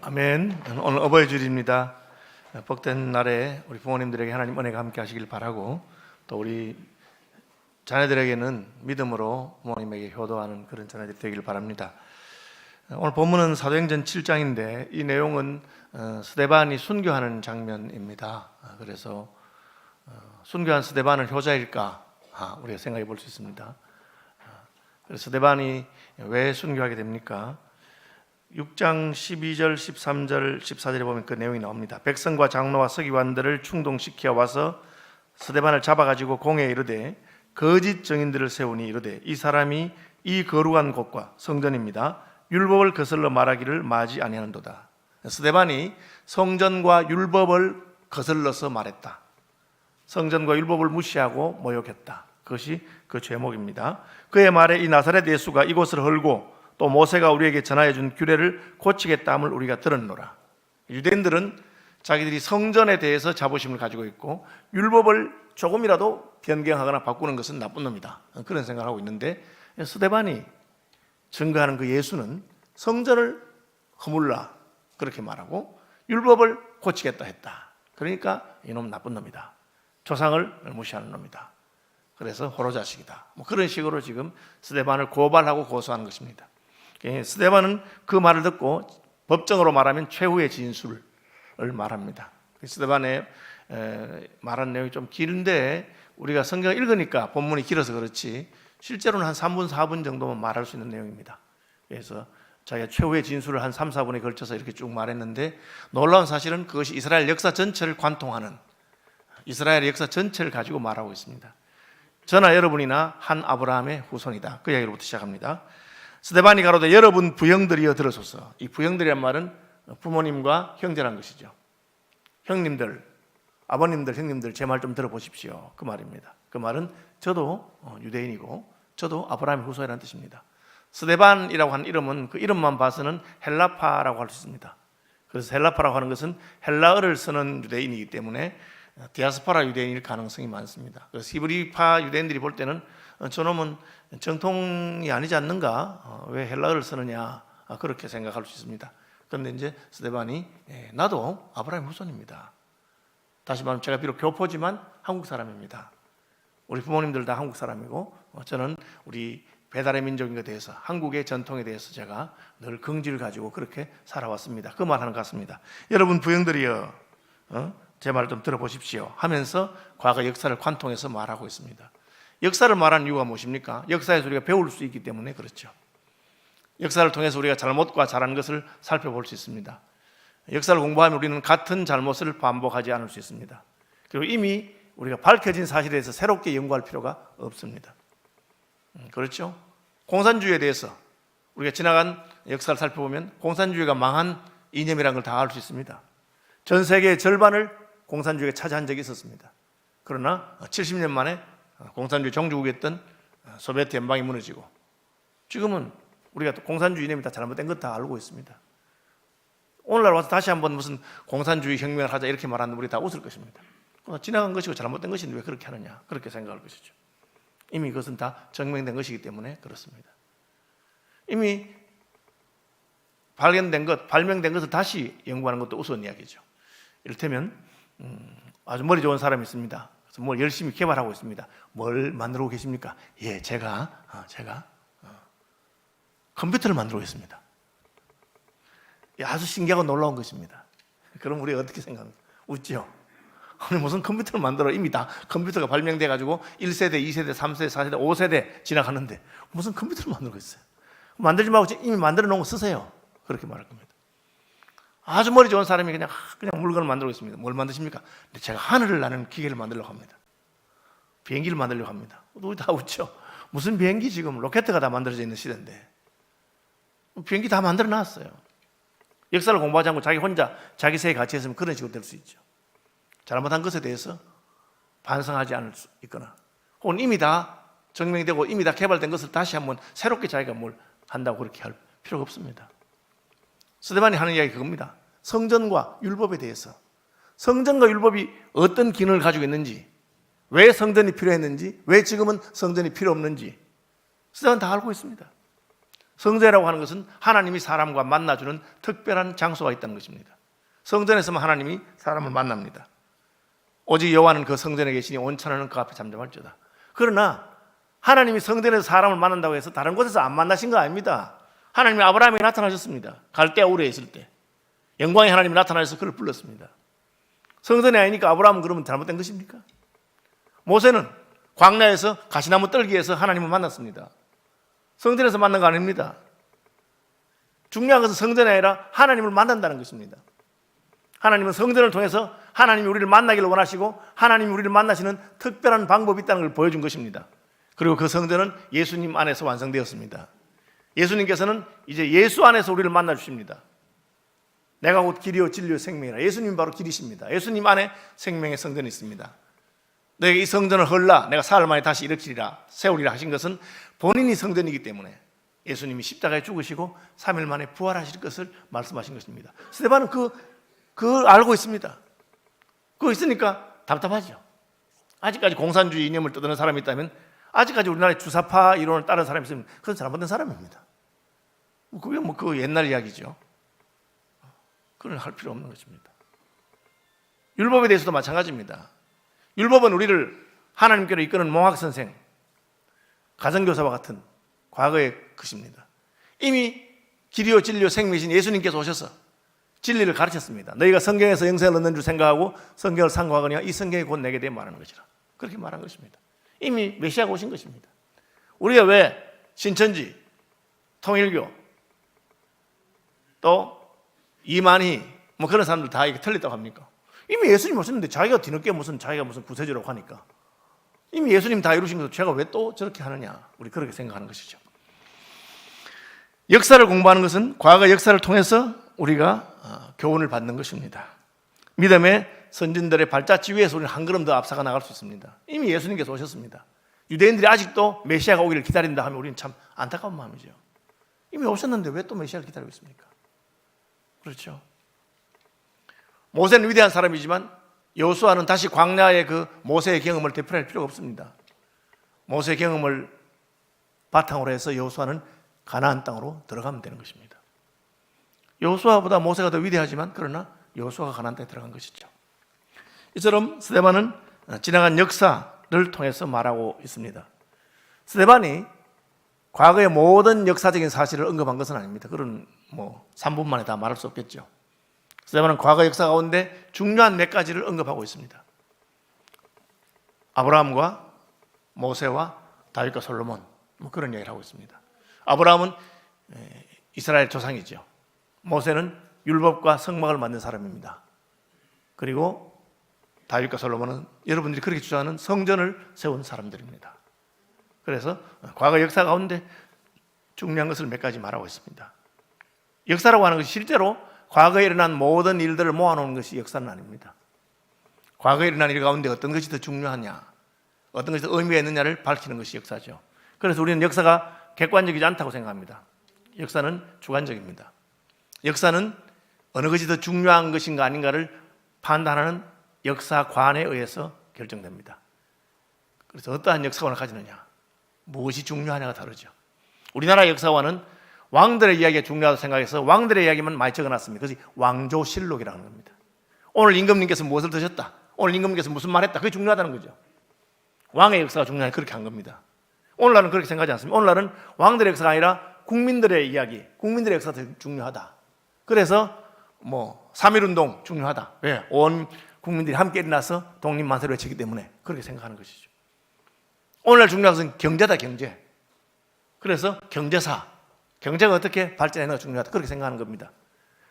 아멘. 오늘 어버이 주일입니다. 복된 날에 우리 부모님들에게 하나님 은혜가 함께 하시길 바라고, 또 우리 자녀들에게는 믿음으로 부모님에게 효도하는 그런 자녀들이 되길 바랍니다. 오늘 본문은 사도행전 7장인데 이 내용은 스데반이 순교하는 장면입니다. 그래서 순교한 스데반은 효자일까 우리가 생각해 볼 수 있습니다. 그래서 스데반이 왜 순교하게 됩니까? 6장 12절, 13절, 14절에 보면 그 내용이 나옵니다. 백성과 장로와 서기관들을 충동시켜 와서 스데반을 잡아가지고 공회에 이르되 거짓 증인들을 세우니 이르되 이 사람이 이 거룩한 곳과 성전입니다. 율법을 거슬러 말하기를 마지 아니하는도다. 스데반이 성전과 율법을 거슬러서 말했다. 성전과 율법을 무시하고 모욕했다. 그것이 그 죄목입니다. 그의 말에 이 나사렛 예수가 이곳을 헐고 또 모세가 우리에게 전하여 준 규례를 고치겠다함을 우리가 들었노라. 유대인들은 자기들이 성전에 대해서 자부심을 가지고 있고 율법을 조금이라도 변경하거나 바꾸는 것은 나쁜 놈이다, 그런 생각을 하고 있는데, 스데반이 증거하는 그 예수는 성전을 허물라 그렇게 말하고 율법을 고치겠다 했다. 그러니까 이놈 나쁜 놈이다, 조상을 무시하는 놈이다, 그래서 호로자식이다, 그런 식으로 지금 스데반을 고발하고 고소하는 것입니다. 스데반은 그 말을 듣고 법정으로 말하면 최후의 진술을 말합니다. 스데반의 말한 내용이 좀 긴데 우리가 성경을 읽으니까 본문이 길어서 그렇지 실제로는 한 3분, 4분 정도만 말할 수 있는 내용입니다. 그래서 자기가 최후의 진술을 한 3, 4분에 걸쳐서 이렇게 쭉 말했는데, 놀라운 사실은 그것이 이스라엘 역사 전체를 관통하는, 이스라엘 역사 전체를 가지고 말하고 있습니다. 저나 여러분이나 한 아브라함의 후손이다, 그 이야기로부터 시작합니다. 스데반이 가로되 여러분 부형들이여 들으소서. 이 부형들이란 말은 부모님과 형제란 것이죠. 형님들, 아버님들, 형님들, 제 말 좀 들어보십시오, 그 말입니다. 그 말은 저도 유대인이고 저도 아브라함의 후손이라는 뜻입니다. 스데반이라고 하는 이름은 그 이름만 봐서는 헬라파라고 할 수 있습니다. 그래서 헬라파라고 하는 것은 헬라어를 쓰는 유대인이기 때문에 디아스포라 유대인일 가능성이 많습니다. 그래서 히브리파 유대인들이 볼 때는 저놈은 정통이 아니지 않는가, 왜 헬라어를 쓰느냐, 그렇게 생각할 수 있습니다. 그런데 이제 스데반이 나도 아브라함 후손입니다. 다시 말하면 제가 비록 교포지만 한국 사람입니다. 우리 부모님들 다 한국 사람이고 저는 우리 배달의 민족인 것에 대해서, 한국의 전통에 대해서 제가 늘 긍지를 가지고 그렇게 살아왔습니다, 그 말하는 것 같습니다. 여러분 부형들이여 제 말을 좀 들어보십시오 하면서 과거 역사를 관통해서 말하고 있습니다. 역사를 말하는 이유가 무엇입니까? 역사에서 우리가 배울 수 있기 때문에 그렇죠. 역사를 통해서 우리가 잘못과 잘한 것을 살펴볼 수 있습니다. 역사를 공부하면 우리는 같은 잘못을 반복하지 않을 수 있습니다. 그리고 이미 우리가 밝혀진 사실에 대해서 새롭게 연구할 필요가 없습니다. 그렇죠? 공산주의에 대해서 우리가 지나간 역사를 살펴보면 공산주의가 망한 이념이라는 걸 다 알 수 있습니다. 전 세계의 절반을 공산주의가 차지한 적이 있었습니다. 그러나 70년 만에 공산주의 종주국이었던 소비에트 연방이 무너지고 지금은 우리가 또 공산주의 이념이 다 잘못된 것 다 알고 있습니다. 오늘날 와서 다시 한번 무슨 공산주의 혁명을 하자 이렇게 말하는 우리 다 웃을 것입니다. 지나간 것이고 잘못된 것인데 왜 그렇게 하느냐, 그렇게 생각할 것이죠. 이미 그것은 다 증명된 것이기 때문에 그렇습니다. 이미 발견된 것, 발명된 것을 다시 연구하는 것도 우스운 이야기죠. 이를테면 아주 머리 좋은 사람이 있습니다. 그래서 뭘 열심히 개발하고 있습니다. 뭘 만들고 계십니까? 예, 제가 컴퓨터를 만들고 있습니다. 아주 신기하고 놀라운 것입니다. 그럼 우리가 어떻게 생각합니까? 웃죠? 아니 무슨 컴퓨터를 만들어, 이미 다 컴퓨터가 발명돼 가지고 1세대, 2세대, 3세대, 4세대, 5세대 지나가는데 무슨 컴퓨터를 만들고 있어요? 만들지 말고 이미 만들어 놓은 거 쓰세요, 그렇게 말할 겁니다. 아주 머리 좋은 사람이 그냥 물건을 만들고 있습니다. 뭘 만드십니까? 제가 하늘을 나는 기계를 만들려고 합니다. 비행기를 만들려고 합니다. 우리 다 웃죠? 무슨 비행기, 지금 로켓가 다 만들어져 있는 시대인데 비행기 다 만들어 놨어요. 역사를 공부하지 않고 자기 혼자 자기 세에 같이 했으면 그런 식으로 될 수 있죠. 잘못한 것에 대해서 반성하지 않을 수 있거나, 혹은 이미 다 증명되고 이미 다 개발된 것을 다시 한번 새롭게 자기가 뭘 한다고 그렇게 할 필요가 없습니다. 스데반이 하는 이야기 그겁니다. 성전과 율법에 대해서, 성전과 율법이 어떤 기능을 가지고 있는지, 왜 성전이 필요했는지, 왜 지금은 성전이 필요 없는지 스데반 다 알고 있습니다. 성전이라고 하는 것은 하나님이 사람과 만나주는 특별한 장소가 있다는 것입니다. 성전에서만 하나님이 사람을 만납니다. 오직 여호와는 그 성전에 계시니 온천하는 그 앞에 잠잠할지어다. 그러나 하나님이 성전에서 사람을 만난다고 해서 다른 곳에서 안 만나신 거 아닙니다. 하나님이 아브라함에게 나타나셨습니다. 갈대아 우르에 있을 때 영광의 하나님이 나타나셔서 그를 불렀습니다. 성전이 아니니까 아브라함은 그러면 잘못된 것입니까? 모세는 광야에서 가시나무 떨기에서 하나님을 만났습니다. 성전에서 만난 거 아닙니다. 중요한 것은 성전이 아니라 하나님을 만난다는 것입니다. 하나님은 성전을 통해서 하나님이 우리를 만나기를 원하시고 하나님이 우리를 만나시는 특별한 방법이 있다는 걸 보여준 것입니다. 그리고 그 성전은 예수님 안에서 완성되었습니다. 예수님께서는 이제 예수 안에서 우리를 만나 주십니다. 내가 곧 길이요 진리요 생명이라. 예수님 바로 길이십니다. 예수님 안에 생명의 성전이 있습니다. 너에게 이 성전을 헐라 내가 사흘 만에 다시 일으키리라 세우리라 하신 것은 본인이 성전이기 때문에 예수님이 십자가에 죽으시고 3일 만에 부활하실 것을 말씀하신 것입니다. 스데반은 그걸 알고 있습니다. 그거 있으니까 답답하죠. 아직까지 공산주의 이념을 떠드는 사람이 있다면, 아직까지 우리나라의 주사파 이론을 따르는 사람이 있으면 그건 잘못된 사람입니다. 그게 그 옛날 이야기죠. 그걸 할 필요 없는 것입니다. 율법에 대해서도 마찬가지입니다. 율법은 우리를 하나님께로 이끄는 몽학선생, 가정교사와 같은 과거의 것입니다. 이미 길이요 진리요 생명이신 예수님께서 오셔서 진리를 가르쳤습니다. 너희가 성경에서 영생을 얻는 줄 생각하고 성경을 상고하거니와 이 성경이 곧 내게 대해 말하는 것이라. 그렇게 말한 것입니다. 이미 메시아가 오신 것입니다. 우리가 왜 신천지, 통일교, 또 이만희 그런 사람들 다 이게 틀렸다고 합니까? 이미 예수님 오셨는데 자기가 뒤늦게 자기가 무슨 구세주라고 하니까 이미 예수님 다 이루신 것을 제가 왜 또 저렇게 하느냐, 우리 그렇게 생각하는 것이죠. 역사를 공부하는 것은 과거 역사를 통해서 우리가 교훈을 받는 것입니다. 믿음의 선진들의 발자취 위에서 우리는 한 걸음 더 앞서가 나갈 수 있습니다. 이미 예수님께서 오셨습니다. 유대인들이 아직도 메시아가 오기를 기다린다 하면 우리는 참 안타까운 마음이죠. 이미 오셨는데 왜 또 메시아를 기다리고 있습니까? 그렇죠. 모세는 위대한 사람이지만 여호수아는 다시 광야의 그 모세의 경험을 되풀이할 필요가 없습니다. 모세의 경험을 바탕으로 해서 여호수아는 가나안 땅으로 들어가면 되는 것입니다. 여호수아보다 모세가 더 위대하지만 그러나 여호수아가 가나안 땅에 들어간 것이죠. 이처럼 스데반은 지나간 역사를 통해서 말하고 있습니다. 스데반이 과거의 모든 역사적인 사실을 언급한 것은 아닙니다. 그런 3분 만에 다 말할 수 없겠죠. 스데반은 과거 역사 가운데 중요한 몇 가지를 언급하고 있습니다. 아브라함과 모세와 다윗과 솔로몬, 그런 이야기를 하고 있습니다. 아브라함은 이스라엘 조상이죠. 모세는 율법과 성막을 만든 사람입니다. 그리고 다윗과 솔로몬은 여러분들이 그렇게 주장하는 성전을 세운 사람들입니다. 그래서 과거 역사 가운데 중요한 것을 몇 가지 말하고 있습니다. 역사라고 하는 것이 실제로 과거에 일어난 모든 일들을 모아놓은 것이 역사는 아닙니다. 과거에 일어난 일 가운데 어떤 것이 더 중요하냐, 어떤 것이 더 의미가 있느냐를 밝히는 것이 역사죠. 그래서 우리는 역사가 객관적이지 않다고 생각합니다. 역사는 주관적입니다. 역사는 어느 것이 더 중요한 것인가 아닌가를 판단하는 역사관에 의해서 결정됩니다. 그래서 어떠한 역사관을 가지느냐, 무엇이 중요하냐가 다르죠. 우리나라 역사관은 왕들의 이야기가 중요하다고 생각해서 왕들의 이야기만 많이 적어놨습니다. 그것이 왕조실록이라는 겁니다. 오늘 임금님께서 무엇을 드셨다, 오늘 임금님께서 무슨 말 했다, 그게 중요하다는 거죠. 왕의 역사가 중요하니 그렇게 한 겁니다. 오늘날은 그렇게 생각하지 않습니다. 오늘날은 왕들의 역사가 아니라 국민들의 이야기, 국민들의 역사가 더 중요하다. 그래서 3.1운동 중요하다. 왜? 온 국민들이 함께 일어나서 독립만세를 외치기 때문에 그렇게 생각하는 것이죠. 오늘날 중요한 것은 경제다, 경제. 그래서 경제가 어떻게 발전하는가 중요하다, 그렇게 생각하는 겁니다.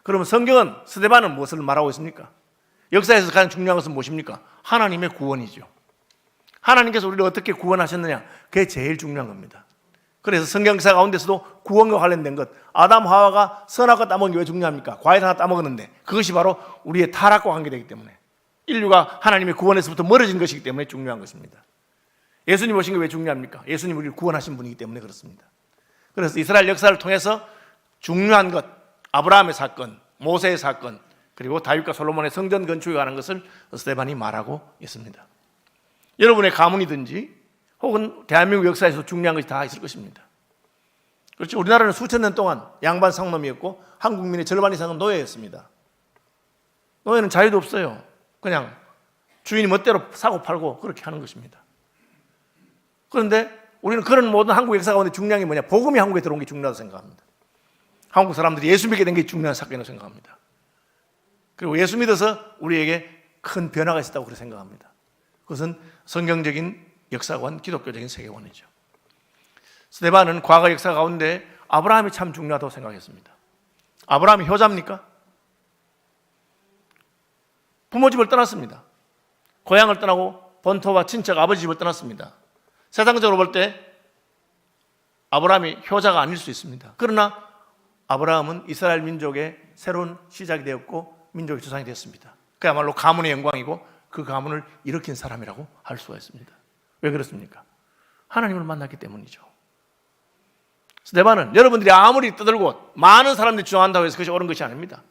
그러면 성경은, 스데반은 무엇을 말하고 있습니까? 역사에서 가장 중요한 것은 무엇입니까? 하나님의 구원이죠. 하나님께서 우리를 어떻게 구원하셨느냐, 그게 제일 중요한 겁니다. 그래서 성경사 가운데서도 구원과 관련된 것, 아담 하와가 선악과 따먹은 게 왜 중요합니까? 과일 하나 따먹었는데 그것이 바로 우리의 타락과 관계되기 때문에, 인류가 하나님의 구원에서부터 멀어진 것이기 때문에 중요한 것입니다. 예수님 오신 게 왜 중요합니까? 예수님 우리를 구원하신 분이기 때문에 그렇습니다. 그래서 이스라엘 역사를 통해서 중요한 것, 아브라함의 사건, 모세의 사건, 그리고 다윗과 솔로몬의 성전 건축에 관한 것을 스데반이 말하고 있습니다. 여러분의 가문이든지 혹은 대한민국 역사에서 중요한 것이 다 있을 것입니다. 그렇죠. 우리나라는 수천 년 동안 양반 상놈이었고 한국민의 절반 이상은 노예였습니다. 노예는 자유도 없어요. 그냥 주인이 멋대로 사고 팔고 그렇게 하는 것입니다. 그런데 우리는 그런 모든 한국 역사 가운데 중요한 게 뭐냐? 복음이 한국에 들어온 게 중요하다고 생각합니다. 한국 사람들이 예수 믿게 된 게 중요한 사건이라고 생각합니다. 그리고 예수 믿어서 우리에게 큰 변화가 있었다고 그렇게 생각합니다. 그것은 성경적인 역사관, 기독교적인 세계관이죠. 스데반은 과거 역사 가운데 아브라함이 참 중요하다고 생각했습니다. 아브라함이 효자입니까? 부모 집을 떠났습니다. 고향을 떠나고 본토와 친척 아버지 집을 떠났습니다. 세상적으로 볼 때 아브라함이 효자가 아닐 수 있습니다. 그러나 아브라함은 이스라엘 민족의 새로운 시작이 되었고 민족의 조상이 되었습니다. 그야말로 가문의 영광이고 그 가문을 일으킨 사람이라고 할 수가 있습니다. 왜 그렇습니까? 하나님을 만났기 때문이죠. 스데반은 여러분들이 아무리 떠들고 많은 사람들이 주장한다고 해서 그것이 옳은 것이 아닙니다.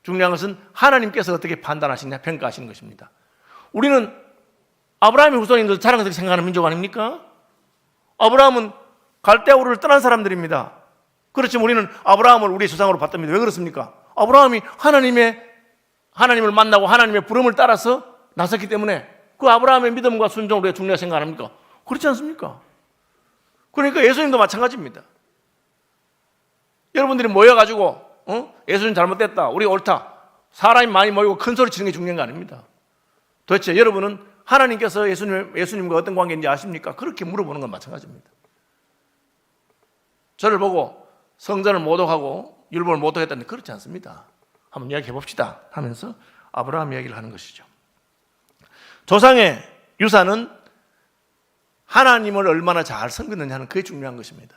중요한 것은 하나님께서 어떻게 판단하시냐, 평가하시는 것입니다. 우리는 아브라함의 후손인 것을 자랑스럽게 생각하는 민족 아닙니까? 아브라함은 갈대아우르를 떠난 사람들입니다. 그렇지만 우리는 아브라함을 우리의 조상으로 봤답니다. 왜 그렇습니까? 아브라함이 하나님을 만나고 하나님의 부름을 따라서 나섰기 때문에 그 아브라함의 믿음과 순종을 우리가 중요하게 생각 안 합니까? 그렇지 않습니까? 그러니까 예수님도 마찬가지입니다. 여러분들이 모여가지고 예수님 잘못됐다, 우리가 옳다, 사람이 많이 모이고 큰 소리 치는 게 중요한 거 아닙니다. 도대체 여러분은 하나님께서 예수님과 어떤 관계인지 아십니까? 그렇게 물어보는 건 마찬가지입니다. 저를 보고 성전을 모독하고 율법을 모독했다는데 그렇지 않습니다. 한번 이야기해 봅시다 하면서 아브라함 이야기를 하는 것이죠. 조상의 유산은 하나님을 얼마나 잘 섬겼느냐 하는 그게 중요한 것입니다.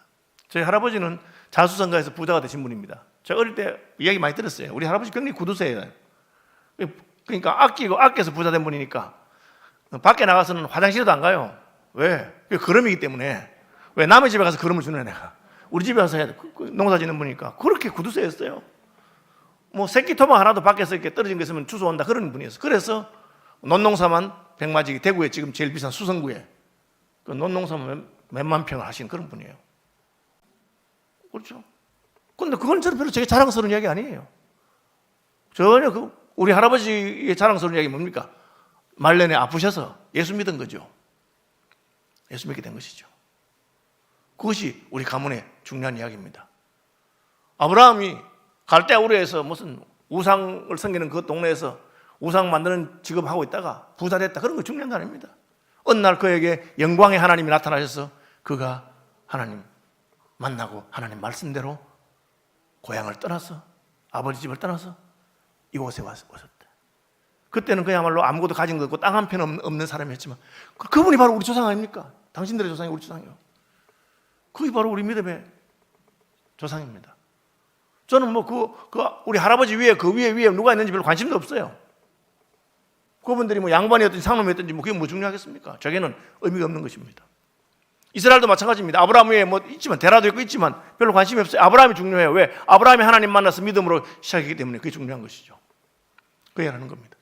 저희 할아버지는 자수성가에서 부자가 되신 분입니다. 제가 어릴 때 이야기 많이 들었어요. 우리 할아버지 굉장히 구두쇠예요. 그러니까 아껴서 부자 된 분이니까 밖에 나가서는 화장실에도 안 가요. 왜? 그게 그름이기 때문에. 왜? 남의 집에 가서 그름을 주는 내가. 우리 집에 와서 해야 돼. 농사 짓는 분이니까. 그렇게 구두쇠였어요. 뭐 새끼 토막 하나도 밖에서 이렇게 떨어진 거 있으면 주워온다 그런 분이었어요. 그래서 논농사만 백마지기, 대구에 지금 제일 비싼 수성구에 그 논농사만 몇만 평을 하시는 그런 분이에요. 그렇죠? 근데 그건 저는 별로 되게 자랑스러운 이야기 아니에요. 전혀 우리 할아버지의 자랑스러운 이야기 뭡니까? 말년에 아프셔서 예수 믿은 거죠. 예수 믿게 된 것이죠. 그것이 우리 가문의 중요한 이야기입니다. 아브라함이 갈대아우르에서 무슨 우상을 섬기는 그 동네에서 우상 만드는 직업하고 있다가 부자 됐다. 그런 거 중요한 거 아닙니다. 어느 날 그에게 영광의 하나님이 나타나셔서 그가 하나님 만나고 하나님 말씀대로 고향을 떠나서 아버지 집을 떠나서 이곳에 오셨다. 그때는 그야말로 아무것도 가진 것 없고 땅 한 편 없는 사람이었지만 그분이 바로 우리 조상 아닙니까? 당신들의 조상이 우리 조상이요. 그게 바로 우리 믿음의 조상입니다. 저는 우리 할아버지 위에 그 위에 누가 있는지 별로 관심도 없어요. 그분들이 뭐 양반이었든지 상놈이었든지 그게 뭐 중요하겠습니까? 저게는 의미가 없는 것입니다. 이스라엘도 마찬가지입니다. 아브라함 위에 있지만 데라도 있고 있지만 별로 관심이 없어요. 아브라함이 중요해요. 왜? 아브라함이 하나님 만나서 믿음으로 시작했기 때문에 그게 중요한 것이죠. 그 얘기를 하는 겁니다.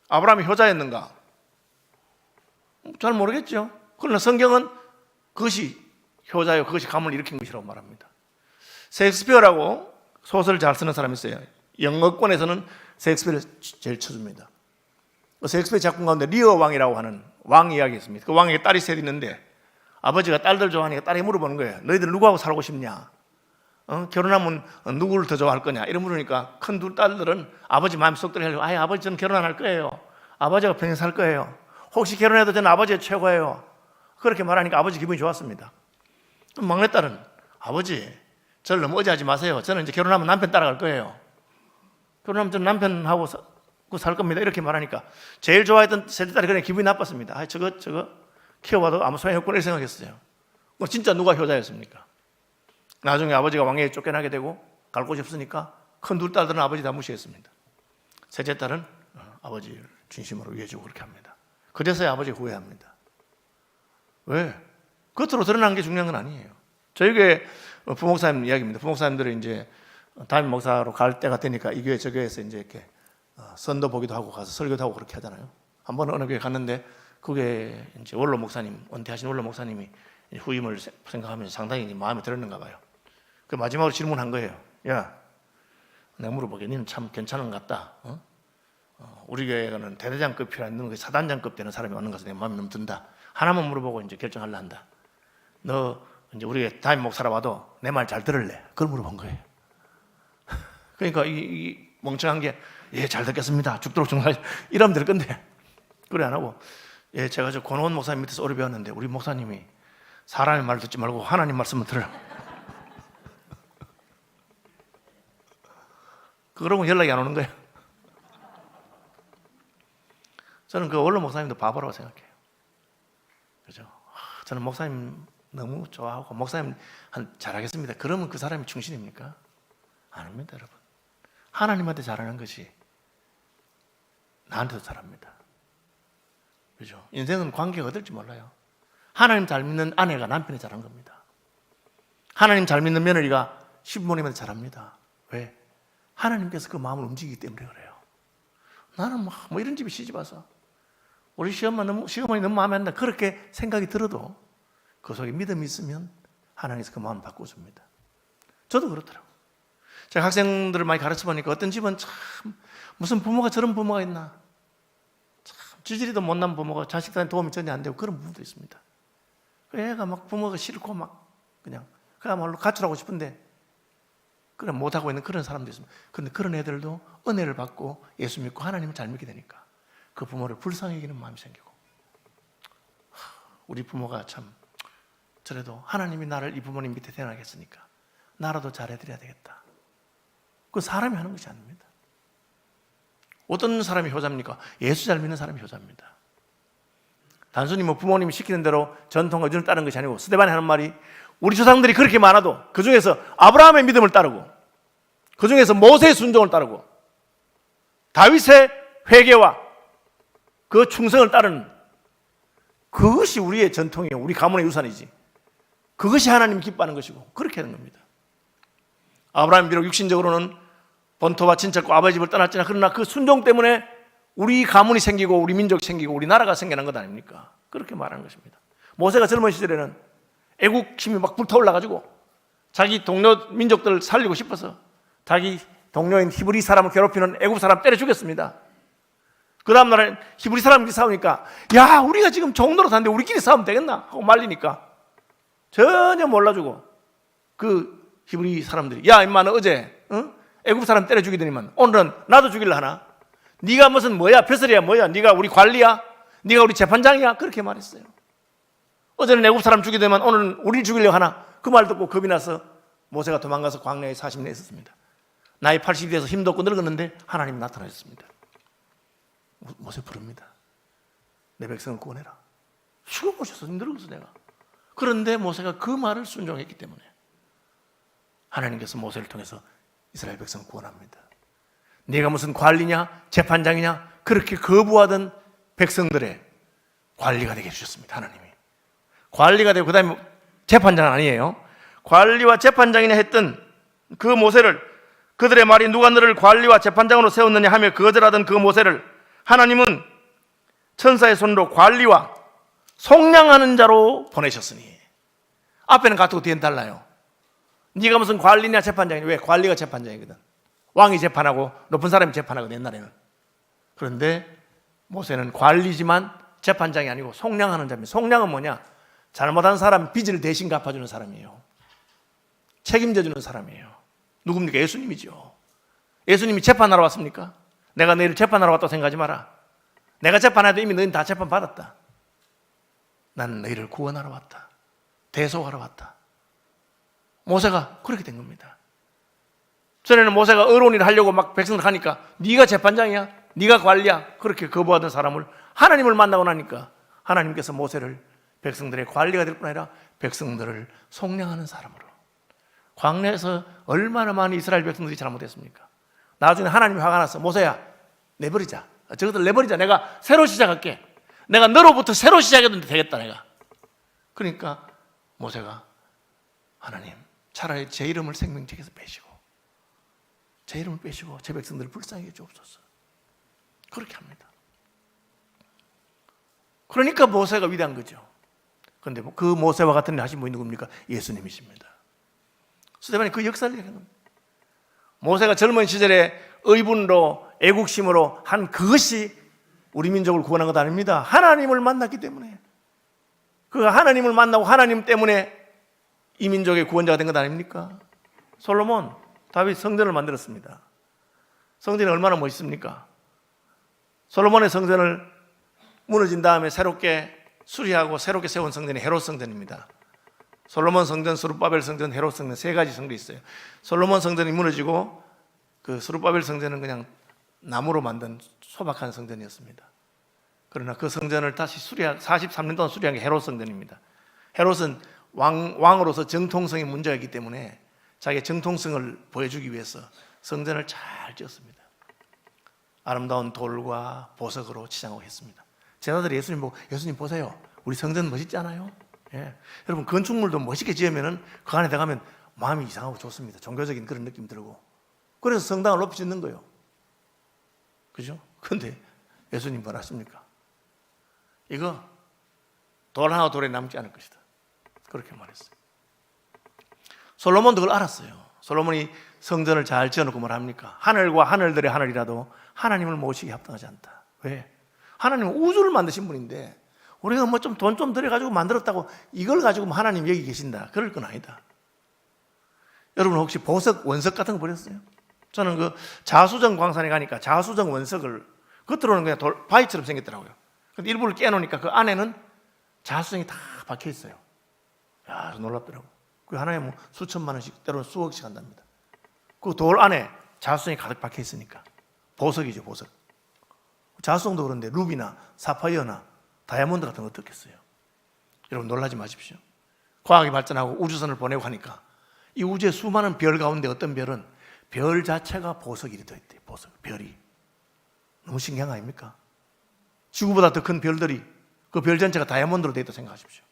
아브라함이 효자였는가? 잘 모르겠죠. 그러나 성경은 그것이 효자요, 그것이 가문을 일으킨 것이라고 말합니다. 셰익스피어라고 소설을 잘 쓰는 사람이 있어요. 영어권에서는 셰익스피어를 제일 쳐줍니다. 셰익스피어 작품 가운데 리어 왕이라고 하는 왕 이야기 있습니다. 그 왕에게 딸이 셋 있는데 아버지가 딸들 좋아하니까 딸이 물어보는 거예요. 너희들 누구하고 살고 싶냐? 결혼하면 누구를 더 좋아할 거냐? 이런 물으니까 큰 두 딸들은 아버지 마음속대로 하려고 아버지 저는 결혼 안 할 거예요. 아버지가 평생 살 거예요. 혹시 결혼해도 저는 아버지가 최고예요. 그렇게 말하니까 아버지 기분이 좋았습니다. 막내딸은 아버지 저를 너무 의지하지 마세요. 저는 이제 결혼하면 남편 따라갈 거예요. 결혼하면 저는 남편하고 살 겁니다. 이렇게 말하니까 제일 좋아했던 셋째딸이 그냥 기분이 나빴습니다. 저거 키워봐도 아무 소용이 없구나 이렇게 생각했어요. 진짜 누가 효자였습니까? 나중에 아버지가 왕에게 쫓겨나게 되고 갈 곳이 없으니까 큰 두 딸들은 아버지 다 무시했습니다. 셋째 딸은 아버지를 진심으로 위해주고 그렇게 합니다. 그래서야 아버지가 후회합니다. 왜? 겉으로 드러난 게 중요한 건 아니에요. 저희 교회 부목사님 이야기입니다. 부목사님들은 이제 담임 목사로 갈 때가 되니까 이 교회 저 교회에서 이제 이렇게 선도 보기도 하고 가서 설교도 하고 그렇게 하잖아요. 한 번은 어느 교회 갔는데 그게 이제 원로 목사님, 은퇴하신 원로 목사님이 후임을 생각하면서 상당히 마음에 들었는가 봐요. 그 마지막으로 질문한 거예요. 야, 내가 물어보게, 너는 참 괜찮은 것 같다. 우리 교회는 대대장급이라는 너는 사단장급 되는 사람이 오는 것에 내 마음이 너무 든다. 하나만 물어보고 이제 결정하려 한다. 너 이제 우리 교회 담임 목사라 와도 내 말 잘 들을래? 그걸 물어본 거예요. 그러니까 이 멍청한 게, 예, 잘 듣겠습니다. 죽도록 정말 이러면 될 건데, 그래 안 하고, 예, 제가 저 권호원 목사님 밑에서 오래 배웠는데 우리 목사님이 사람의 말 듣지 말고 하나님 말씀을 들으라. 그러면 연락이 안 오는 거예요. 저는 그 원로 목사님도 바보라고 생각해요. 그죠? 저는 목사님 너무 좋아하고 목사님 잘하겠습니다. 그러면 그 사람이 충신입니까? 아닙니다, 여러분. 하나님한테 잘하는 것이 나한테도 잘합니다. 그죠? 인생은 관계가 어떨지 몰라요. 하나님 잘 믿는 아내가 남편이 잘한 겁니다. 하나님 잘 믿는 며느리가 시부모님한테 잘합니다. 왜? 하나님께서 그 마음을 움직이기 때문에 그래요. 나는 뭐 이런 집에 시집 와서 우리 시어머니 너무 마음에 안 든다 그렇게 생각이 들어도 그 속에 믿음이 있으면 하나님께서 그 마음을 바꿔줍니다. 저도 그렇더라고요. 제가 학생들을 많이 가르쳐 보니까 어떤 집은 참 무슨 부모가 저런 부모가 있나, 참 지지리도 못난 부모가 자식들한테 도움이 전혀 안 되고 그런 부모도 있습니다. 애가 막 부모가 싫고 막 그냥 그야말로 가출하고 싶은데 그래 못하고 있는 그런 사람도 있습니다. 그런데 그런 애들도 은혜를 받고 예수 믿고 하나님을 잘 믿게 되니까 그 부모를 불쌍히 여기는 마음이 생기고, 우리 부모가 참 저래도 하나님이 나를 이 부모님 밑에 태어나게 했으니까 나라도 잘해드려야 되겠다. 그 사람이 하는 것이 아닙니다. 어떤 사람이 효자입니까? 예수 잘 믿는 사람이 효자입니다. 단순히 뭐 부모님이 시키는 대로 전통과 유전을 따르는 것이 아니고, 스데반이 하는 말이 우리 조상들이 그렇게 많아도 그 중에서 아브라함의 믿음을 따르고, 그 중에서 모세의 순종을 따르고, 다윗의 회개와 그 충성을 따르는 그것이 우리의 전통이에요. 우리 가문의 유산이지. 그것이 하나님이 기뻐하는 것이고 그렇게 하는 겁니다. 아브라함이 비록 육신적으로는 본토와 친척과 아버지 집을 떠났지나 그러나 그 순종 때문에 우리 가문이 생기고 우리 민족이 생기고 우리 나라가 생겨난 것 아닙니까? 그렇게 말하는 것입니다. 모세가 젊은 시절에는 애국 힘이 막 불타올라가지고 자기 동료 민족들을 살리고 싶어서 자기 동료인 히브리 사람을 괴롭히는 애국 사람 때려 죽였습니다. 그 다음 날에 히브리 사람들이 싸우니까, 야, 우리가 지금 종로로 사는데 우리끼리 싸우면 되겠나 하고 말리니까 전혀 몰라주고 그 히브리 사람들이, 야 임마 너 어제 애국 사람 때려 죽이더니만 오늘은 나도 죽일라 하나? 네가 무슨 뭐야, 벼슬이야 뭐야, 네가 우리 관리야, 네가 우리 재판장이야, 그렇게 말했어요. 어제는 애국 사람 죽이더니만 오늘은 우리를 죽이려고 하나? 그 말 듣고 겁이 나서 모세가 도망가서 광야에 40년 있었습니다. 나이 80이 돼서 힘도 없고 늙었는데 하나님이 나타나셨습니다. 모세 부릅니다. 내 백성을 구원해라. 죽어보셔서 늙어서 내가. 그런데 모세가 그 말을 순종했기 때문에 하나님께서 모세를 통해서 이스라엘 백성을 구원합니다. 네가 무슨 관리냐 재판장이냐 그렇게 거부하던 백성들의 관리가 되게 해주셨습니다. 하나님이 관리가 되고, 그 다음에 재판장은 아니에요. 관리와 재판장이냐 했던 그 모세를, 그들의 말이 누가 너를 관리와 재판장으로 세웠느냐 하며 거절하던 그 모세를 하나님은 천사의 손으로 관리와 속량하는 자로 보내셨으니, 앞에는 같고 뒤에는 달라요. 네가 무슨 관리냐 재판장이냐. 왜? 관리가 재판장이거든. 왕이 재판하고 높은 사람이 재판하거든, 옛날에는. 그런데 모세는 관리지만 재판장이 아니고 속량하는 자입니다. 속량은 뭐냐? 잘못한 사람 빚을 대신 갚아주는 사람이에요. 책임져주는 사람이에요. 누굽니까? 예수님이죠. 예수님이 재판하러 왔습니까? 내가 너희를 재판하러 왔다고 생각하지 마라. 내가 재판해도 이미 너희는 다 재판받았다. 나는 너희를 구원하러 왔다. 대속하러 왔다. 모세가 그렇게 된 겁니다. 전에는 모세가 어려운 일을 하려고 막 백성들 하니까 네가 재판장이야, 네가 관리야, 그렇게 거부하던 사람을 하나님을 만나고 나니까 하나님께서 모세를 백성들의 관리가 될 뿐 아니라 백성들을 속량하는 사람으로. 광야에서 얼마나 많은 이스라엘 백성들이 잘못했습니까? 나중에 하나님이 화가 나서 모세야 내버리자, 저것들 내버리자, 내가 새로 시작할게, 내가 너로부터 새로 시작해도 되겠다 내가. 그러니까 모세가 하나님 차라리 제 이름을 생명책에서 빼시고 제 이름을 빼시고 제 백성들을 불쌍히 해주옵소서, 그렇게 합니다. 그러니까 모세가 위대한 거죠. 그런데 그 모세와 같은 일 하신 분이 누굽니까? 예수님이십니다. 스데반이 그 역사를 얘기하는 겁니다. 모세가 젊은 시절에 의분으로 애국심으로 한 그것이 우리 민족을 구원한 것 아닙니다. 하나님을 만났기 때문에, 그가 하나님을 만나고 하나님 때문에 이 민족의 구원자가 된 것 아닙니까? 솔로몬, 다윗 성전을 만들었습니다. 성전이 얼마나 멋있습니까? 솔로몬의 성전을 무너진 다음에 새롭게 수리하고 새롭게 세운 성전이 헤롯 성전입니다. 솔로몬 성전, 스룹바벨 성전, 헤롯 성전 세 가지 성전이 있어요. 솔로몬 성전이 무너지고 그 스룹바벨 성전은 그냥 나무로 만든 소박한 성전이었습니다. 그러나 그 성전을 다시 43년 동안 수리한 게 헤롯 성전입니다. 헤롯은 왕으로서 정통성에 문제가 있기 때문에 자기의 정통성을 보여주기 위해서 성전을 잘 지었습니다. 아름다운 돌과 보석으로 치장하고 했습니다. 제자들이 예수님 보고, 예수님 보세요, 우리 성전 멋있지 않아요? 예. 여러분, 건축물도 멋있게 지으면 그 안에 들어가면 마음이 이상하고 좋습니다. 종교적인 그런 느낌 들고. 그래서 성당을 높이 짓는 거예요. 그죠? 근데 예수님 뭐라 하십니까? 이거 돌 하나 돌에 남지 않을 것이다, 그렇게 말했어요. 솔로몬도 그걸 알았어요. 솔로몬이 성전을 잘 지어놓고 뭘 합니까? 하늘과 하늘들의 하늘이라도 하나님을 모시기 합당하지 않다. 왜? 하나님은 우주를 만드신 분인데 우리가 뭐 좀 돈 좀 들여가지고 만들었다고 이걸 가지고 하나님 여기 계신다, 그럴 건 아니다. 여러분 혹시 보석, 원석 같은 거 보셨어요? 저는 그 자수정 광산에 가니까 자수정 원석을, 겉으로는 그냥 바위처럼 생겼더라고요. 근데 일부를 깨놓으니까 그 안에는 자수정이 다 박혀 있어요. 야, 놀랍더라고. 그 하나에 뭐 수천만 원씩, 때로는 수억씩 한답니다. 그 돌 안에 자수정이 가득 박혀 있으니까 보석이죠, 보석. 자수정도 그런데 루비나 사파이어나 다이아몬드 같은 거 어떻겠어요? 여러분 놀라지 마십시오. 과학이 발전하고 우주선을 보내고 하니까 이 우주의 수많은 별 가운데 어떤 별은 별 자체가 보석이 되어있대요. 보석, 별이. 너무 신기한 거 아닙니까? 지구보다 더 큰 별들이, 그 별 전체가 다이아몬드로 되어 있다고 생각하십시오.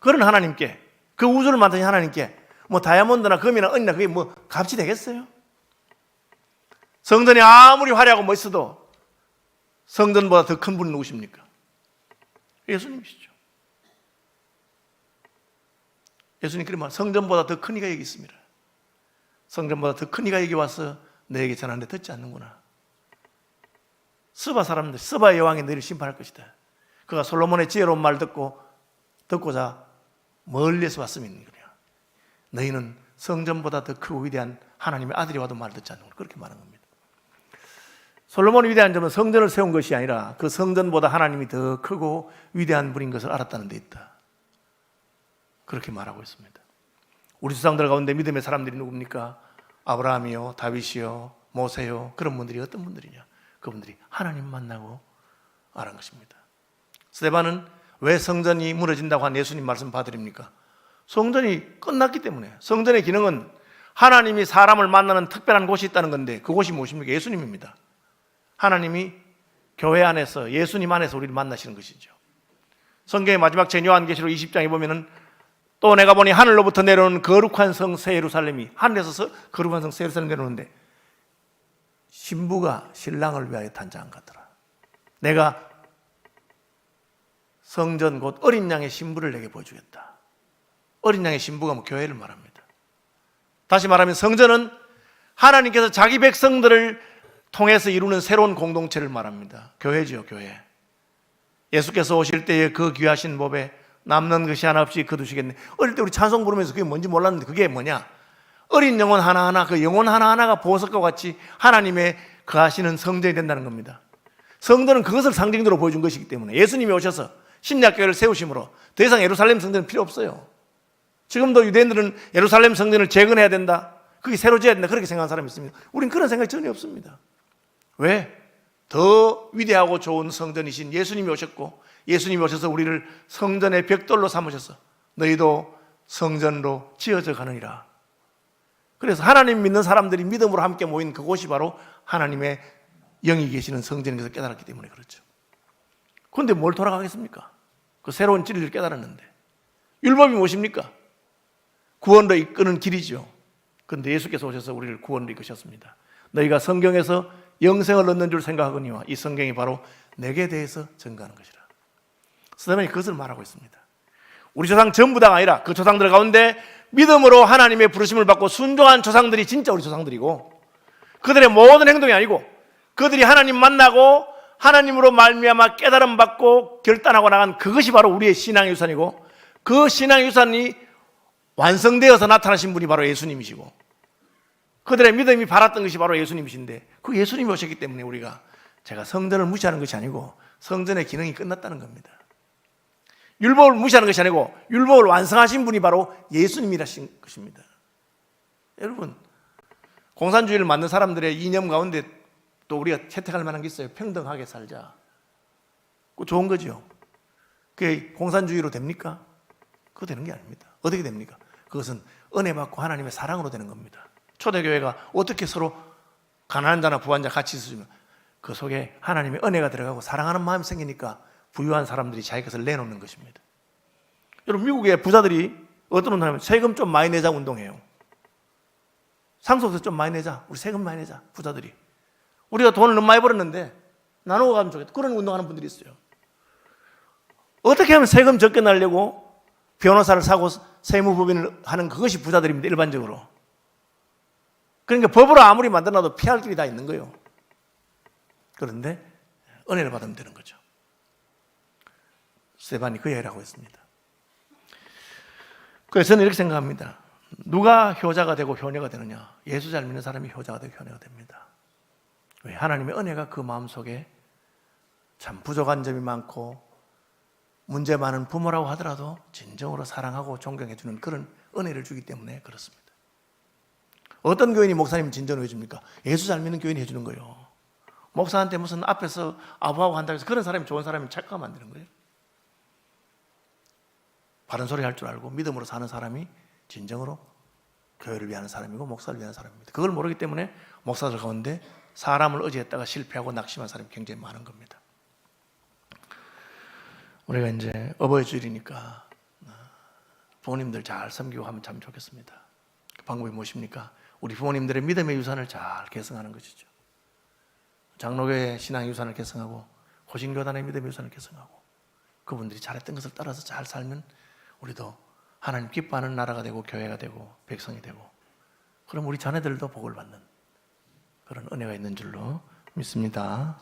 그런 하나님께, 그 우주를 만드신 하나님께 뭐 다이아몬드나 금이나 은이나 그게 뭐 값이 되겠어요? 성전이 아무리 화려하고 멋있어도 성전보다 더 큰 분이 누구십니까? 예수님이시죠. 예수님 그런 말, 성전보다 더 큰 이가 여기 있습니다. 성전보다 더 큰 이가 여기 와서 너에게 전하는데 듣지 않는구나. 스바 사람들, 스바의 여왕이 너희를 심판할 것이다. 그가 솔로몬의 지혜로운 말 듣고자 멀리서 왔으면 그래요. 너희는 성전보다 더 크고 위대한 하나님의 아들이 와도 말 듣지 않는구나, 그렇게 말한 겁니다. 솔로몬이 위대한 점은 성전을 세운 것이 아니라 그 성전보다 하나님이 더 크고 위대한 분인 것을 알았다는 데 있다, 그렇게 말하고 있습니다. 우리 조상들 가운데 믿음의 사람들이 누굽니까? 아브라함이요, 다윗이요, 모세요. 그런 분들이 어떤 분들이냐? 그분들이 하나님 만나고 알은 것입니다. 스데반은 왜 성전이 무너진다고 한 예수님 말씀 봐드립니까? 성전이 끝났기 때문에. 성전의 기능은 하나님이 사람을 만나는 특별한 곳이 있다는 건데 그곳이 무엇입니까? 예수님입니다. 하나님이 교회 안에서, 예수님 안에서 우리를 만나시는 것이죠. 성경의 마지막 제 요한계시록 20장에 보면은 또 내가 보니 하늘로부터 내려오는 거룩한 성 새 예루살렘이, 하늘에서 거룩한 성 새 예루살렘 내려오는데 신부가 신랑을 위하여 탄장한 같더라. 내가 성전 곧 어린 양의 신부를 내게 보여주겠다. 어린 양의 신부가 뭐 교회를 말합니다. 다시 말하면 성전은 하나님께서 자기 백성들을 통해서 이루는 새로운 공동체를 말합니다. 교회지요, 교회. 예수께서 오실 때에 그 귀하신 법에 남는 것이 하나 없이 거두시겠네. 어릴 때 우리 찬송 부르면서 그게 뭔지 몰랐는데 그게 뭐냐? 어린 영혼 하나하나, 그 영혼 하나하나가 보석과 같이 하나님의 거하시는 성전이 된다는 겁니다. 성전은 그것을 상징적으로 보여준 것이기 때문에 예수님이 오셔서 심약교회를 세우심으로 더 이상 예루살렘 성전은 필요 없어요. 지금도 유대인들은 예루살렘 성전을 재건해야 된다, 그게 새로 지어야 된다, 그렇게 생각하는 사람이 있습니다. 우린 그런 생각이 전혀 없습니다. 왜? 더 위대하고 좋은 성전이신 예수님이 오셨고, 예수님이 오셔서 우리를 성전의 벽돌로 삼으셔서 너희도 성전으로 지어져 가느니라. 그래서 하나님 믿는 사람들이 믿음으로 함께 모인 그곳이 바로 하나님의 영이 계시는 성전인 것을 깨달았기 때문에 그렇죠. 그런데 뭘 돌아가겠습니까? 그 새로운 진리를 깨달았는데. 율법이 무엇입니까? 구원으로 이끄는 길이죠. 그런데 예수께서 오셔서 우리를 구원으로 이끄셨습니다. 너희가 성경에서 영생을 얻는 줄 생각하거니와 이 성경이 바로 내게 대해서 증거하는 것이라. 스데반이 그것을 말하고 있습니다. 우리 조상 전부 다가 아니라 그 조상들 가운데 믿음으로 하나님의 부르심을 받고 순종한 조상들이 진짜 우리 조상들이고, 그들의 모든 행동이 아니고 그들이 하나님 만나고 하나님으로 말미암아 깨달음 받고 결단하고 나간 그것이 바로 우리의 신앙의 유산이고, 그 신앙의 유산이 완성되어서 나타나신 분이 바로 예수님이시고, 그들의 믿음이 바랐던 것이 바로 예수님이신데, 그 예수님이 오셨기 때문에 우리가, 제가 성전을 무시하는 것이 아니고 성전의 기능이 끝났다는 겁니다. 율법을 무시하는 것이 아니고 율법을 완성하신 분이 바로 예수님이라신 것입니다. 여러분, 공산주의를 만든 사람들의 이념 가운데 또 우리가 채택할 만한 게 있어요. 평등하게 살자. 그거 좋은 거죠. 그게 공산주의로 됩니까? 그거 되는 게 아닙니다. 어떻게 됩니까? 그것은 은혜 받고 하나님의 사랑으로 되는 겁니다. 초대교회가 어떻게 서로 가난한 자나 부한 자 같이 있으면 그 속에 하나님의 은혜가 들어가고 사랑하는 마음이 생기니까 부유한 사람들이 자기 것을 내놓는 것입니다. 여러분, 미국의 부자들이 어떤 운동하면 세금 좀 많이 내자 운동해요. 상속세 좀 많이 내자, 우리 세금 많이 내자. 부자들이 우리가 돈을 너무 많이 벌었는데 나누어 가면 좋겠다, 그런 운동하는 분들이 있어요. 어떻게 하면 세금 적게 내려고 변호사를 사고 세무법인을 하는 그것이 부자들입니다, 일반적으로. 그러니까 법으로 아무리 만들어놔도 피할 길이 다 있는 거예요. 그런데 은혜를 받으면 되는 거죠. 스테반이 그 얘기를 하고 있습니다. 그래서 저는 이렇게 생각합니다. 누가 효자가 되고 효녀가 되느냐? 예수 잘 믿는 사람이 효자가 되고 효녀가 됩니다. 왜? 하나님의 은혜가 그 마음속에 참 부족한 점이 많고 문제 많은 부모라고 하더라도 진정으로 사랑하고 존경해 주는 그런 은혜를 주기 때문에 그렇습니다. 어떤 교인이 목사님 진정을 해줍니까? 예수 잘 믿는 교인이 해주는 거예요. 목사한테 무슨 앞에서 아부하고 한다고 해서 그런 사람이 좋은 사람이 착각하면 안 되는 거예요. 바른 소리 할 줄 알고 믿음으로 사는 사람이 진정으로 교회를 위하는 사람이고 목사를 위하는 사람입니다. 그걸 모르기 때문에 목사들 가운데 사람을 의지했다가 실패하고 낙심한 사람이 굉장히 많은 겁니다. 우리가 이제 어버이 주일이니까 부모님들 잘 섬기고 하면 참 좋겠습니다. 그 방법이 무엇입니까? 우리 부모님들의 믿음의 유산을 잘 계승하는 것이죠. 장로교의 신앙 유산을 계승하고 호신교단의 믿음의 유산을 계승하고 그분들이 잘했던 것을 따라서 잘 살면 우리도 하나님 기뻐하는 나라가 되고 교회가 되고 백성이 되고, 그럼 우리 자녀들도 복을 받는 그런 은혜가 있는 줄로 믿습니다.